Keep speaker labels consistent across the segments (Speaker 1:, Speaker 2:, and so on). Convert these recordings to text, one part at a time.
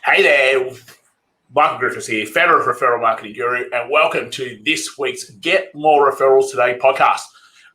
Speaker 1: Hey there, Michael Griffiths here, founder of Referral Marketing Guru, and welcome to this week's Get More Referrals Today podcast.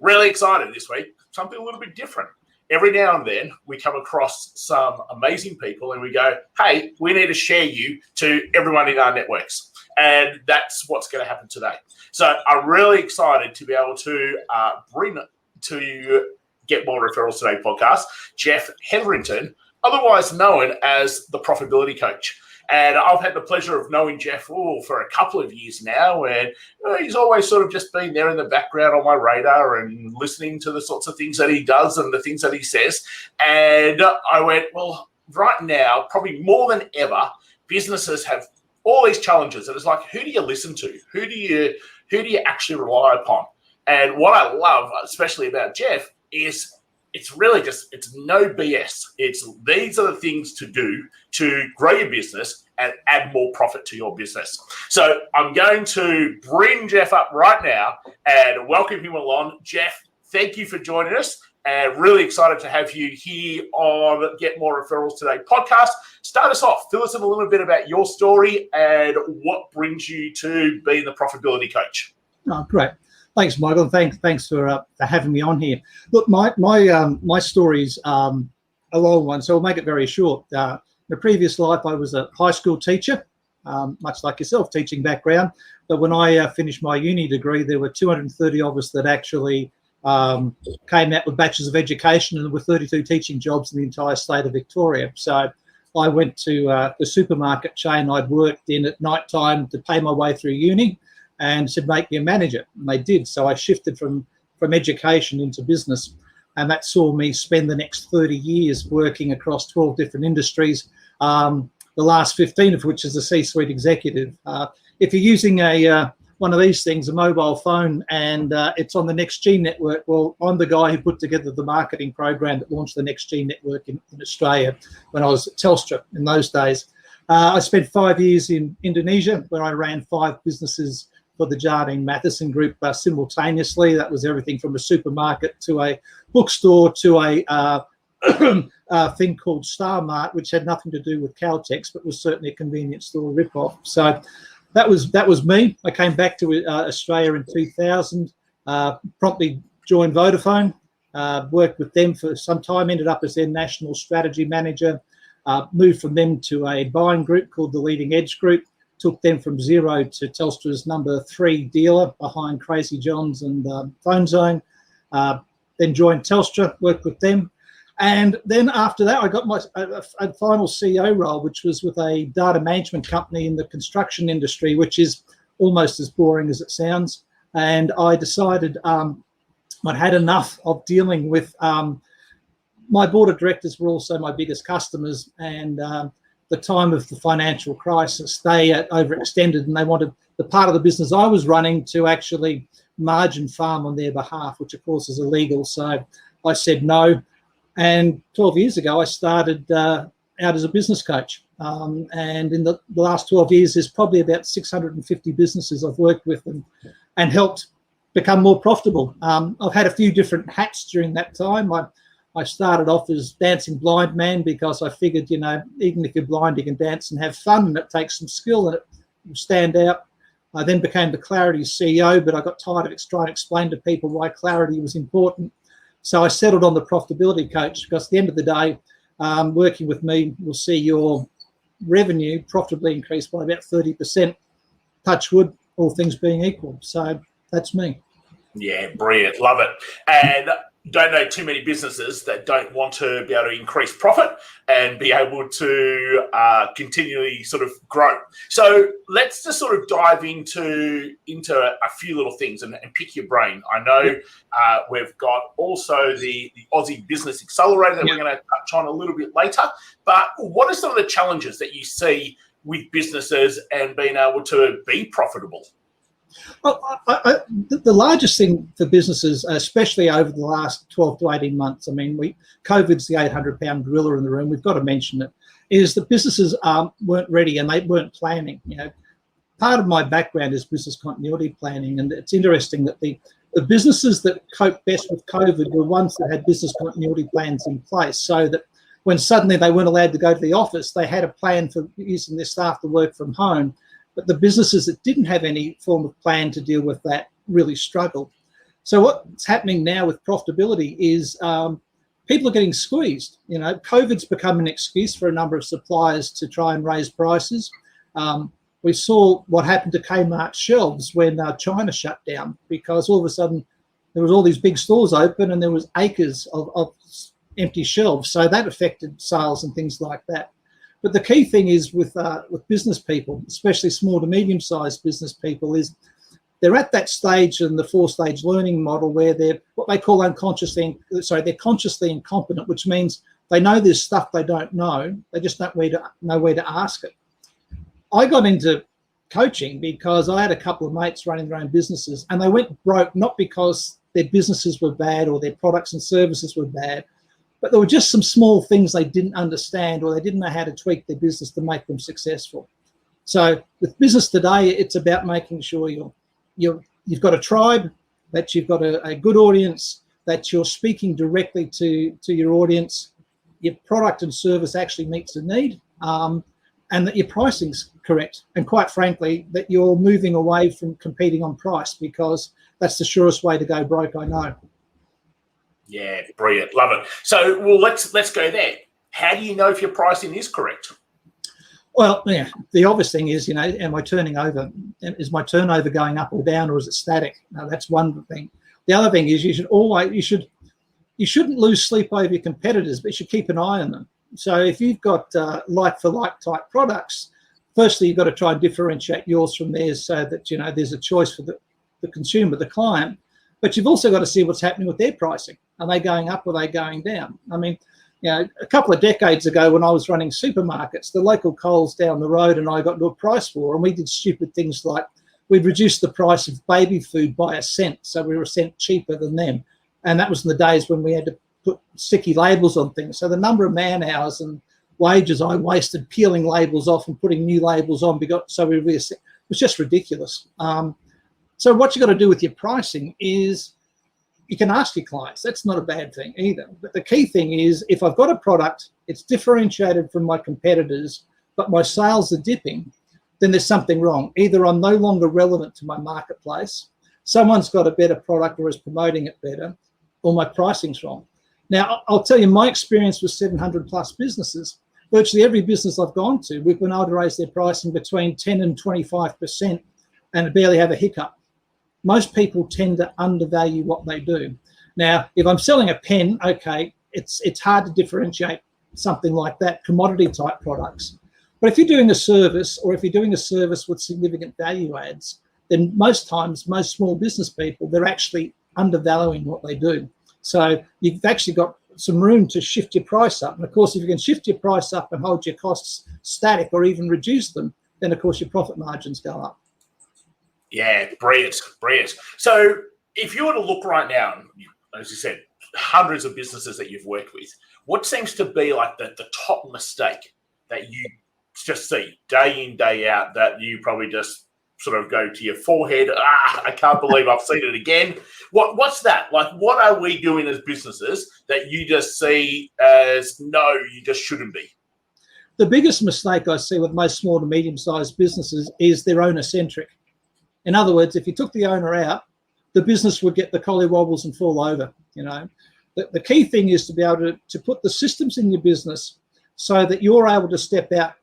Speaker 1: Really excited this week, something a little bit different. Every now and then we come across some amazing people and we go, hey, we need to share you to everyone in our networks. And that's what's going to happen today. So I'm really excited to be able to bring to Get More Referrals Today podcast, Geoff Hetherington, otherwise known as the Profitability Coach. And I've had the pleasure of knowing Geoff for a couple of years now, and he's always sort of just been there in the background on my radar and listening to the sorts of things that he does and the things that he says. And I went, well, right now, probably more than ever, businesses have all these challenges. And it's like, who do you listen to? Who do you actually rely upon? And what I love, especially about Geoff, is it's really just, it's no BS. These are the things to do to grow your business and add more profit to your business. So I'm going to bring Geoff up right now and welcome him along. Geoff, thank you for joining us, and really excited to have you here on Get More Referrals Today podcast. Start us off. Fill us in a little bit about your story and what brings you to being the profitability coach.
Speaker 2: Oh, great. Thanks, Michael. Thanks for having me on here. Look, my story's a long one, so I'll make it very short. In a previous life, I was a high school teacher, much like yourself, teaching background. But when I finished my uni degree, there were 230 of us that actually came out with Bachelors of Education, and there were 32 teaching jobs in the entire state of Victoria. So I went to the supermarket chain I'd worked in at night time to pay my way through uni, and said, make me a manager. And they did. So I shifted from education into business. And that saw me spend the next 30 years working across 12 different industries, the last 15 of which as a C-suite executive. If you're using one of these things, a mobile phone, and it's on the Next G network, well, I'm the guy who put together the marketing program that launched the Next G network in Australia when I was at Telstra in those days. I spent 5 years in Indonesia, where I ran 5 businesses for the Jardine Matheson Group simultaneously. That was everything from a supermarket to a bookstore to a thing called Star Mart, which had nothing to do with Caltex, but was certainly a convenience store rip-off. So that was me. I came back to Australia in 2000, promptly joined Vodafone, worked with them for some time, ended up as their national strategy manager, moved from them to a buying group called the Leading Edge Group, took them from zero to Telstra's number 3 dealer behind Crazy John's and Phone Zone. Then joined Telstra, worked with them. And then after that, I got my a final CEO role, which was with a data management company in the construction industry, which is almost as boring as it sounds. And I decided I'd had enough of dealing with my board of directors were also my biggest customers, and the time of the financial crisis, they overextended and they wanted the part of the business I was running to actually margin farm on their behalf, which of course is illegal. So I said no. And 12 years ago, I started out as a business coach. And in the last 12 years, there's probably about 650 businesses I've worked with and helped become more profitable. I've had a few different hats during that time. I started off as dancing blind man because I figured, even if you're blind, you can dance and have fun, and it takes some skill and it will stand out. I then became the Clarity CEO, but I got tired of trying to explain to people why clarity was important. So I settled on the Profitability Coach, because at the end of the day, working with me will see your revenue profitably increase by about 30%. Touch wood, all things being equal. So that's me.
Speaker 1: Yeah, brilliant. Love it. And don't know too many businesses that don't want to be able to increase profit and be able to continually sort of grow. So let's just sort of dive into a few little things and pick your brain. I know we've got also the Aussie Business Accelerator that we're going to touch on a little bit later. But what are some of the challenges that you see with businesses and being able to be profitable?
Speaker 2: Well, the largest thing for businesses, especially over the last 12 to 18 months, I mean, COVID's the 800-pound gorilla in the room, we've got to mention it, is that businesses weren't ready and they weren't planning. Part of my background is business continuity planning, and it's interesting that the businesses that coped best with COVID were ones that had business continuity plans in place, so that when suddenly they weren't allowed to go to the office, they had a plan for using their staff to work from home. But the businesses that didn't have any form of plan to deal with that really struggled. So what's happening now with profitability is people are getting squeezed. You know, COVID's become an excuse for a number of suppliers to try and raise prices. We saw what happened to Kmart shelves when China shut down, because all of a sudden there was all these big stores open and there was acres of empty shelves. So that affected sales and things like that. But the key thing is with business people, especially small to medium-sized business people, is they're at that stage in the 4-stage learning model where they're what they call they're consciously incompetent, which means they know there's stuff they don't know. They just don't know where to ask it. I got into coaching because I had a couple of mates running their own businesses, and they went broke not because their businesses were bad or their products and services were bad, but there were just some small things they didn't understand, or they didn't know how to tweak their business to make them successful. So with business today, it's about making sure you've got a tribe, that you've got a good audience, that you're speaking directly to your audience, your product and service actually meets the need, and that your pricing's correct. And quite frankly, that you're moving away from competing on price, because that's the surest way to go broke, I know.
Speaker 1: Yeah, brilliant. Love it. So, well, let's go there. How do you know if your pricing is correct?
Speaker 2: Well, yeah, the obvious thing is, am I turning over? Is my turnover going up or down, or is it static? Now, that's one thing. The other thing is you shouldn't lose sleep over your competitors, but you should keep an eye on them. So if you've got like-for-like type products, firstly, you've got to try and differentiate yours from theirs so that, there's a choice for the consumer, the client. But you've also got to see what's happening with their pricing. Are they going up or are they going down? I mean, a couple of decades ago when I was running supermarkets, the local Coles down the road and I got into a price war, and we did stupid things like we'd reduced the price of baby food by 1 cent, so we were 1 cent cheaper than them. And that was in the days when we had to put sticky labels on things. So the number of man hours and wages I wasted peeling labels off and putting new labels on, it was just ridiculous. So what you got to do with your pricing is you can ask your clients. That's not a bad thing either. But the key thing is, if I've got a product, it's differentiated from my competitors, but my sales are dipping, then there's something wrong. Either I'm no longer relevant to my marketplace, someone's got a better product or is promoting it better, or my pricing's wrong. Now, I'll tell you, my experience with 700 plus businesses, virtually every business I've gone to, we've been able to raise their pricing between 10 and 25% and barely have a hiccup. Most people tend to undervalue what they do. Now, if I'm selling a pen, okay, it's hard to differentiate something like that, commodity type products. But if you're doing a service, or if you're doing a service with significant value adds, then most times, most small business people, they're actually undervaluing what they do. So you've actually got some room to shift your price up. And of course, if you can shift your price up and hold your costs static or even reduce them, then of course your profit margins go up.
Speaker 1: Yeah, brilliant. So if you were to look right now, as you said, hundreds of businesses that you've worked with, what seems to be like the top mistake that you just see day in, day out, that you probably just sort of go to your forehead, I can't believe I've seen it again? What's that? Like, what are we doing as businesses that you just see as, no, you just shouldn't be?
Speaker 2: The biggest mistake I see with most small to medium-sized businesses is they're owner-centric. In other words, if you took the owner out, the business would get the collywobbles and fall over. The key thing is to be able to put the systems in your business so that you're able to step out.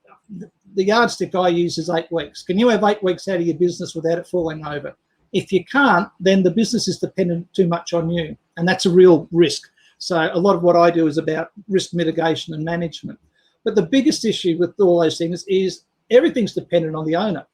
Speaker 2: The yardstick I use is 8 weeks. Can you have 8 weeks out of your business without it falling over? If you can't, then the business is dependent too much on you, and that's a real risk. So a lot of what I do is about risk mitigation and management. But the biggest issue with all those things is everything's dependent on the owner.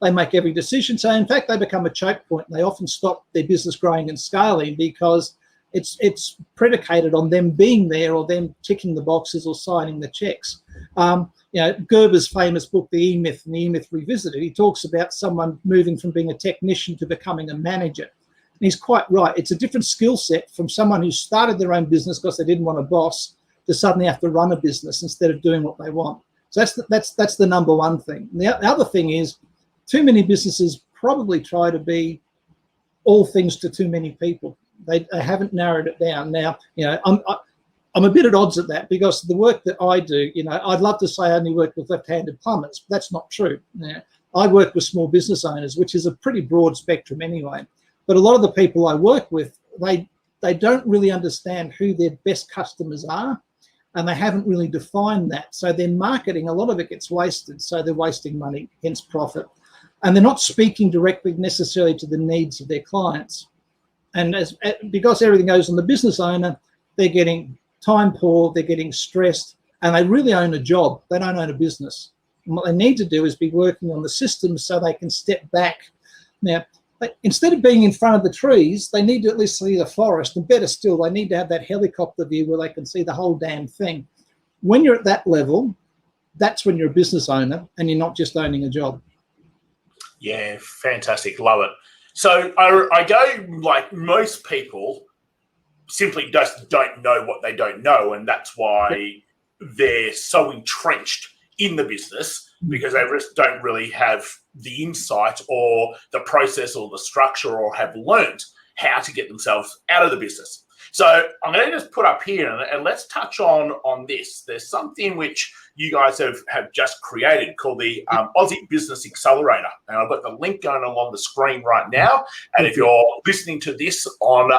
Speaker 2: They make every decision. So in fact, they become a choke point. They often stop their business growing and scaling because it's predicated on them being there or them ticking the boxes or signing the checks. Gerber's famous book, The E-Myth and the E-Myth Revisited, he talks about someone moving from being a technician to becoming a manager. And he's quite right. It's a different skill set from someone who started their own business because they didn't want a boss to suddenly have to run a business instead of doing what they want. So that's the number one thing. And the other thing is, too many businesses probably try to be all things to too many people. They haven't narrowed it down. Now, I'm a bit at odds at that, because the work that I do, I'd love to say I only work with left-handed plumbers, but that's not true. I work with small business owners, which is a pretty broad spectrum anyway. But a lot of the people I work with, they don't really understand who their best customers are, and they haven't really defined that. So their marketing, a lot of it gets wasted. So they're wasting money, hence profit. And they're not speaking directly necessarily to the needs of their clients. And because everything goes on the business owner, they're getting time poor, they're getting stressed, and they really own a job. They don't own a business. And what they need to do is be working on the systems so they can step back. Now, instead of being in front of the trees, they need to at least see the forest, and better still, they need to have that helicopter view where they can see the whole damn thing. When you're at that level, that's when you're a business owner and you're not just owning a job.
Speaker 1: Yeah, fantastic. Love it. So I go, like most people, simply just don't know what they don't know, and that's why they're so entrenched in the business, because they just don't really have the insight or the process or the structure, or have learned how to get themselves out of the business. So I'm going to just put up here, and let's touch on this. There's something which you guys have just created called the Aussie Business Accelerator. And I've got the link going along the screen right now. And if you're listening to this on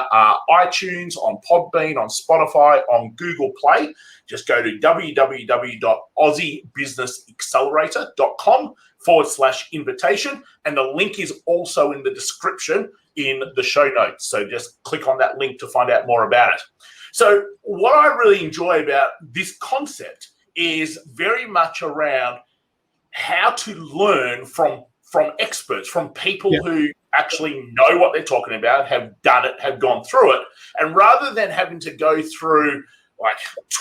Speaker 1: iTunes, on Podbean, on Spotify, on Google Play, just go to www.aussiebusinessaccelerator.com/invitation. And the link is also in the description in the show notes. So just click on that link to find out more about it. So what I really enjoy about this concept is very much around how to learn from experts, from people who actually know what they're talking about, have done it, have gone through it. And rather than having to go through like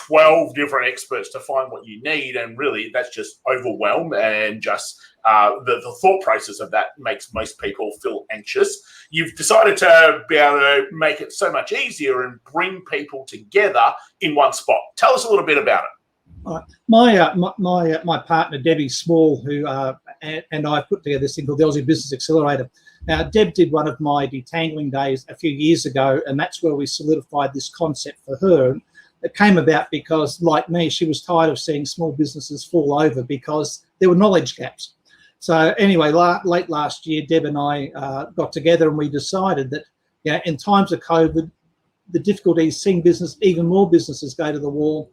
Speaker 1: 12 different experts to find what you need, and really that's just overwhelm, and just the thought process of that makes most people feel anxious. You've decided to be able to make it so much easier and bring people together in one spot. Tell us a little bit about it. My partner Debbie Small, who and I put together this thing called the Aussie Business Accelerator. Now, Deb did one of my detangling days a few years ago, and that's where we solidified this concept for her. It came about because, like me, she was tired of seeing small businesses fall over because there were knowledge gaps. So anyway, late last year, Deb and I got together, and we decided that in times of COVID, the difficulties seeing even more businesses go to the wall,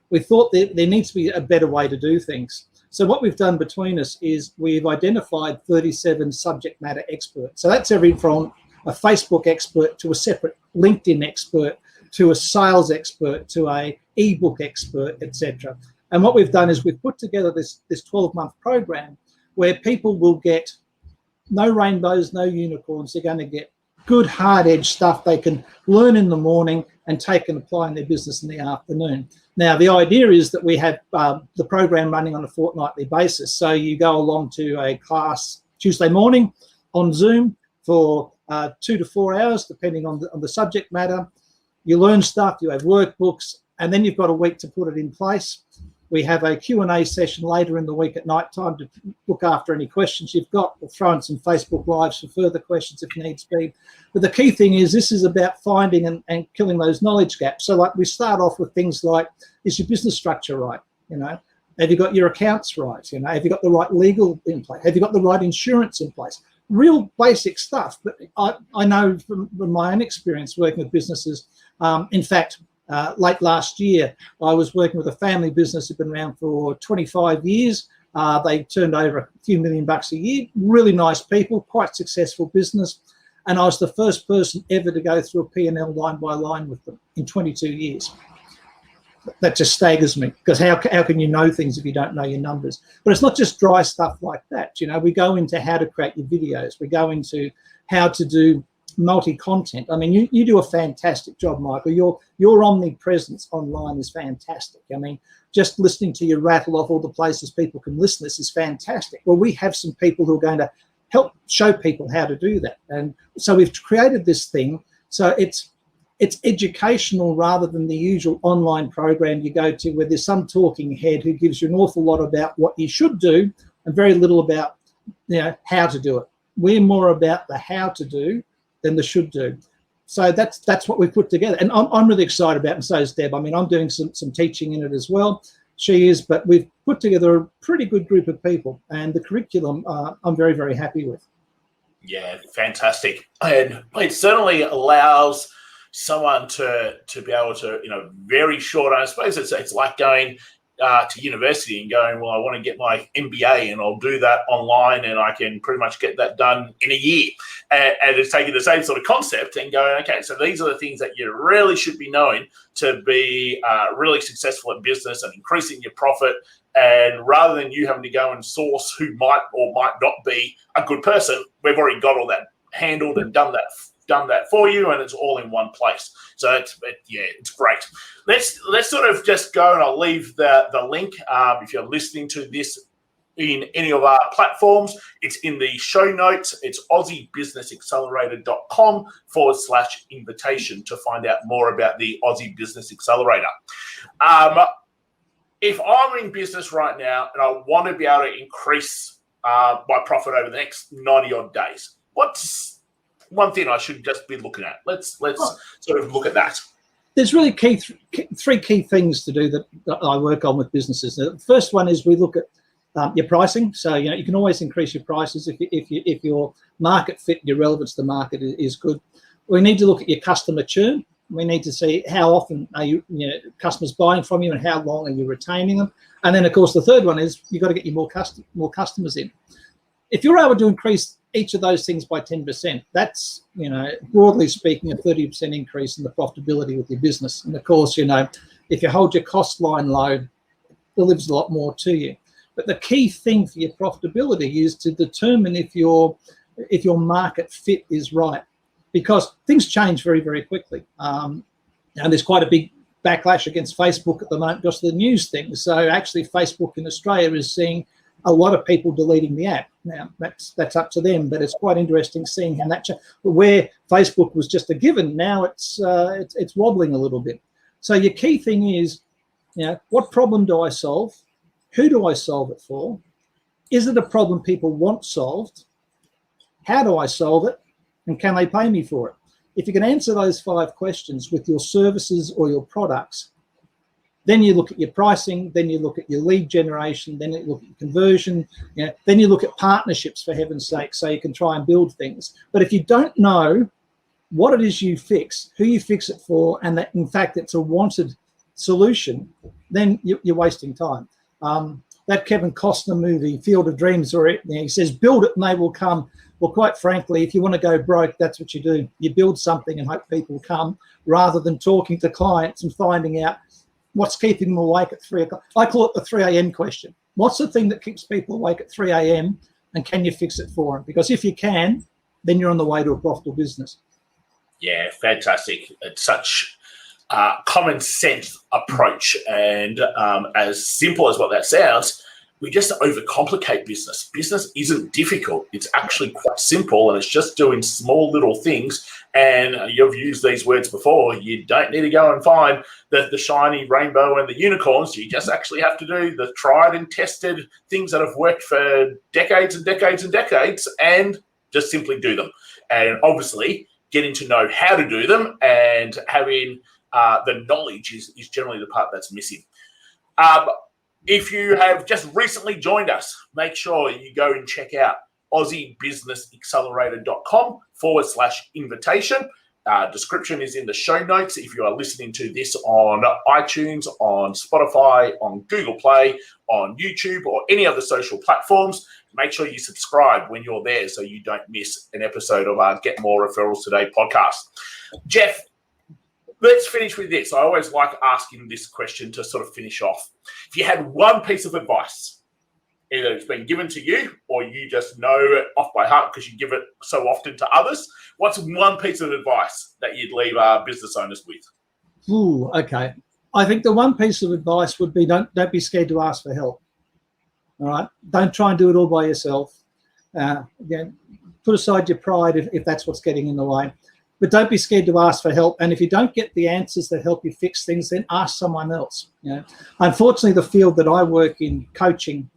Speaker 1: we thought that there needs to be a better way to do things. So what we've done between us is we've identified 37 subject matter experts. So that's everything from a Facebook expert to a separate LinkedIn expert to a sales expert to a ebook expert, etc. And what we've done is we've put together this 12-month program where people will get no rainbows, no unicorns. They're going to get good hard-edged stuff they can learn in the morning and take and apply in their business in the afternoon. Now, the idea is that we have the program running on a fortnightly basis. So you go along to a class Tuesday morning on Zoom for 2 to 4 hours, depending on the subject matter. You learn stuff, you have workbooks, and then you've got a week to put it in place. We have a Q&A session later in the week at night time to look after any questions you've got. We'll throw in some Facebook Lives for further questions if needs be. But the key thing is this is about finding and killing those knowledge gaps. So like we start off with things like, is your business structure right? Have you got your accounts right? Have you got the right legal in place? Have you got the right insurance in place? Real basic stuff. But I know from my own experience working with businesses, in fact, late last year, I was working with a family business that had been around for 25 years. They turned over a few $1 million a year. Really nice people, quite successful business. And I was the first person ever to go through a P&L line by line with them in 22 years. That just staggers me, because how can you know things if you don't know your numbers? But it's not just dry stuff like that. We go into how to create your videos. We go into how to do multi-content. I mean, you do a fantastic job, Michael. Your omnipresence online is fantastic. I mean, just listening to you rattle off all the places people can listen, this is fantastic. Well, we have some people who are going to help show people how to do that. And so we've created this thing. So it's educational rather than the usual online program you go to where there's some talking head who gives you an awful lot about what you should do and very little about how to do it. We're more about the how to do than the should do.
Speaker 2: So that's what we've put together, and I'm really excited about it, and so is Deb. I mean, I'm doing some teaching in it as well. She is, but we've put together a pretty good group of people, and the curriculum I'm very, very happy with.
Speaker 1: Yeah, fantastic. And it certainly allows someone to be able to, very short, I suppose it's like going to university and going, well, I want to get my MBA and I'll do that online and I can pretty much get that done in a year. And it's taking the same sort of concept and going, okay, so these are the things that you really should be knowing to be really successful in business and increasing your profit. And rather than you having to go and source who might or might not be a good person, we've already got all that handled and done that for you, and it's all in one place. So it's great. Let's sort of just go, and I'll leave the link if you're listening to this in any of our platforms. It's in the show notes. It's AussieBusinessAccelerator.com/invitation to find out more about the Aussie Business Accelerator. If I'm in business right now and I want to be able to increase my profit over the next 90 odd days, what's one thing I should just be looking at? Let's sort of look at that.
Speaker 2: There's really three key things to do that I work on with businesses. The first one is we look at your pricing. So you can always increase your prices if your market fit, your relevance to the market is good. We need to look at your customer churn. We need to see how often are customers buying from you and how long are you retaining them. And then, of course, the third one is you've got to get you more customers in. If you're able to increase each of those things by 10%, that's, broadly speaking, a 30% increase in the profitability with your business. And, of course, if you hold your cost line low, it delivers a lot more to you. But the key thing for your profitability is to determine if your market fit is right, because things change very, very quickly. And there's quite a big backlash against Facebook at the moment because of the news thing. So actually Facebook in Australia is seeing a lot of people deleting the app. Now, that's up to them, but it's quite interesting seeing how that where Facebook was just a given, now it's wobbling a little bit. So your key thing is, what problem do I solve? Who do I solve it for? Is it a problem people want solved? How do I solve it? And can they pay me for it? If you can answer those 5 questions with your services or your products, then you look at your pricing, then you look at your lead generation, then you look at your conversion, then you look at partnerships, for heaven's sake, so you can try and build things. But if you don't know what it is you fix, who you fix it for, and that in fact it's a wanted solution, then you're wasting time. That Kevin Costner movie, Field of Dreams, where he says, build it and they will come. Well, quite frankly, if you want to go broke, that's what you do. You build something and hope people come, rather than talking to clients and finding out what's keeping them awake at 3 o'clock. I call it the 3 a.m. question. What's the thing that keeps people awake at 3 a.m. and can you fix it for them? Because if you can, then you're on the way to a profitable business.
Speaker 1: Yeah, fantastic. It's such common sense approach, and as simple as what that sounds, we just overcomplicate business. Business isn't difficult. It's actually quite simple, and it's just doing small little things. And you've used these words before. You don't need to go and find the shiny rainbow and the unicorns. You just actually have to do the tried and tested things that have worked for decades and decades and decades, and just simply do them. And obviously, getting to know how to do them and having the knowledge is generally the part that's missing. If you have just recently joined us, make sure you go and check out AussieBusinessAccelerator.com/invitation. Description is in the show notes. If you are listening to this on iTunes, on Spotify, on Google Play, on YouTube, or any other social platforms, make sure you subscribe when you're there so you don't miss an episode of our Get More Referrals Today podcast. Geoff, let's finish with this. I always like asking this question to sort of finish off. If you had one piece of advice, either it's been given to you or you just know it off by heart because you give it so often to others, what's one piece of advice that you'd leave our business owners with?
Speaker 2: Ooh, okay. I think the one piece of advice would be don't be scared to ask for help. All right? Don't try and do it all by yourself. Again, put aside your pride if that's what's getting in the way. But don't be scared to ask for help. And if you don't get the answers that help you fix things, then ask someone else. Unfortunately, the field that I work in, coaching,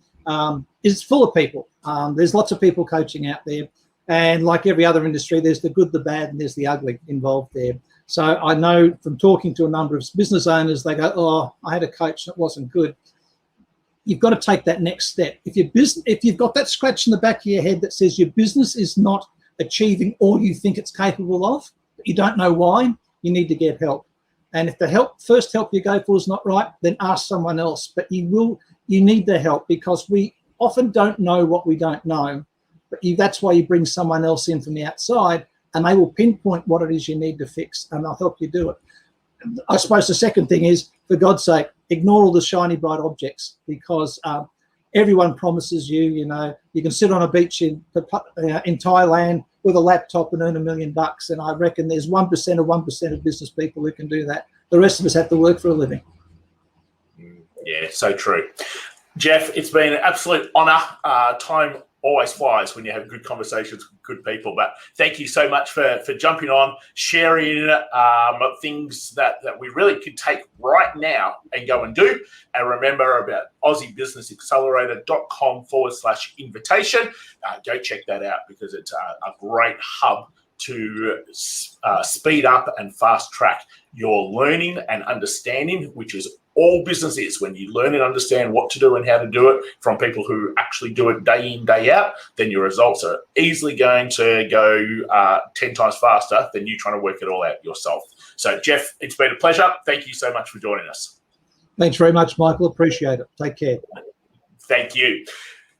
Speaker 2: is full of people. There's lots of people coaching out there. And like every other industry, there's the good, the bad, and there's the ugly involved there. So I know from talking to a number of business owners, they go, oh, I had a coach that wasn't good. You've got to take that next step. If you've got that scratch in the back of your head that says your business is not achieving all you think it's capable of, but you don't know why, you need to get help. And if the first help you go for is not right, then ask someone else. But you need the help, because we often don't know what we don't know. But that's why you bring someone else in from the outside, and they will pinpoint what it is you need to fix, and they'll help you do it. I suppose the second thing is, for God's sake, ignore all the shiny, bright objects, because everyone promises you, you can sit on a beach in Thailand with a laptop and earn $1 million. And I reckon there's 1% of business people who can do that. The rest of us have to work for a living.
Speaker 1: Yeah, so true. Geoff, it's been an absolute honour. Time always flies when you have good conversations with good people. But thank you so much for jumping on, sharing things that we really could take right now and go and do. And remember about AussieBusinessAccelerator.com/invitation. Go check that out, because it's a great hub to speed up and fast track your learning and understanding, which is all business is. When you learn and understand what to do and how to do it from people who actually do it day in, day out, then your results are easily going to go 10 times faster than you trying to work it all out yourself. So, Geoff, it's been a pleasure. Thank you so much for joining us.
Speaker 2: Thanks very much, Michael. Appreciate it. Take care.
Speaker 1: Thank you.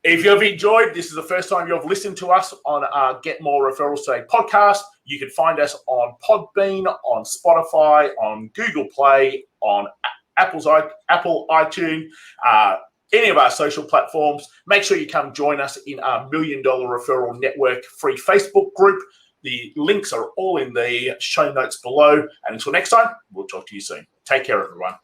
Speaker 1: If you've enjoyed, this is the first time you've listened to us on our Get More Referrals Today podcast. You can find us on Podbean, on Spotify, on Google Play, on Apple iTunes, any of our social platforms. Make sure you come join us in our $1 Million Referral Network free Facebook group. The links are all in the show notes below. And until next time, we'll talk to you soon. Take care, everyone.